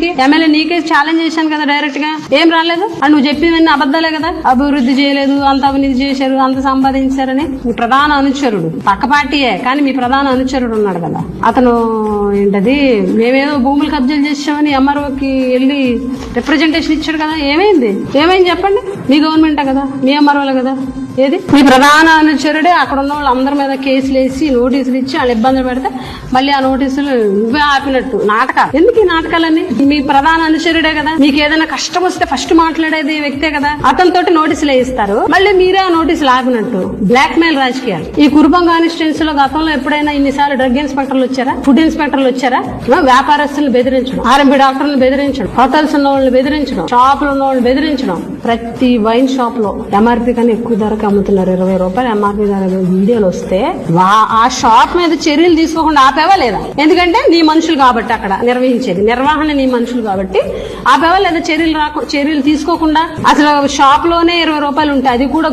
నీకే ఎమ్మెల్యే నీకే ఛాలెంజ్ చేశాను కదా డైరెక్ట్ గా, ఏం రాలేదు. అని నువ్వు చెప్పింది అబద్ధాలే కదా, అభివృద్ధి చేయలేదు, అంత అవినీతి చేశారు, అంత సంపాదించారని. మీ ప్రధాన అనుచరుడు పక్క పార్టీయే కానీ మీ ప్రధాన అనుచరుడు ఉన్నాడు కదా, అతను ఏంటది మేమేదో భూములు కబ్జాలు చేసామని ఎంఆర్ఓకి వెళ్ళి రిప్రజెంటేషన్ ఇచ్చాడు కదా, ఏమైంది చెప్పండి. మీ గవర్నమెంటే కదా, మీ ఎంఆర్ఓలే కదా. ఏది మీ ప్రధాన అనుచరుడే అక్కడ ఉన్న వాళ్ళందరి మీద కేసులు వేసి నోటీసులు ఇచ్చి వాళ్ళు ఇబ్బందులు పెడితే మళ్ళీ ఆ నోటీసులు నువ్వే ఆపినట్టు నాటకాలు. ఎందుకు ఈ నాటకాలన్నీ? మీ ప్రధాన అనుచరుడే కదా, మీకు ఏదైనా కష్టం వస్తే ఫస్ట్ మాట్లాడేది వ్యక్తే కదా, అతనితోటి నోటీసులు వేయిస్తారు, మళ్ళీ మీరే ఆ నోటీసులు ఆపినట్టు. బ్లాక్ మెయిల్ రాజకీయాలు. ఈ కురుపం కాన్స్టిట్యున్సీలో గతంలో ఎప్పుడైనా ఇన్నిసార్లు డ్రగ్ ఇన్స్పెక్టర్లు వచ్చారా, ఫుడ్ ఇన్స్పెక్టర్లు వచ్చారా? వ్యాపారస్తులను బెదిరించడం, ఆర్ఎంపీ డాక్టర్లను బెదిరించడం, హోటల్స్ ఉన్న వాళ్ళని బెదిరించడం, షాపులు ఉన్న వాళ్ళని బెదిరించడం. ప్రతి వైన్ షాప్ లో ఎంఆర్పీ కన్నా ఎక్కువ ధరకు అమ్ముతున్నారు, 20 రూపాయలు ఎంఆర్పీ ధర వీడియోలు వస్తే ఆ షాప్ మీద చర్యలు తీసుకోకుండా ఆపేవా లేదా? ఎందుకంటే నీ మనుషులు కాబట్టి అక్కడ నిర్వహించేది, నిర్వహణ నీ మనుషులు కాబట్టి ఆపేవా లేదా? చర్యలు తీసుకోకుండా అసలు షాప్ లోనే 20 రూపాయలు ఉంటాయి, అది కూడా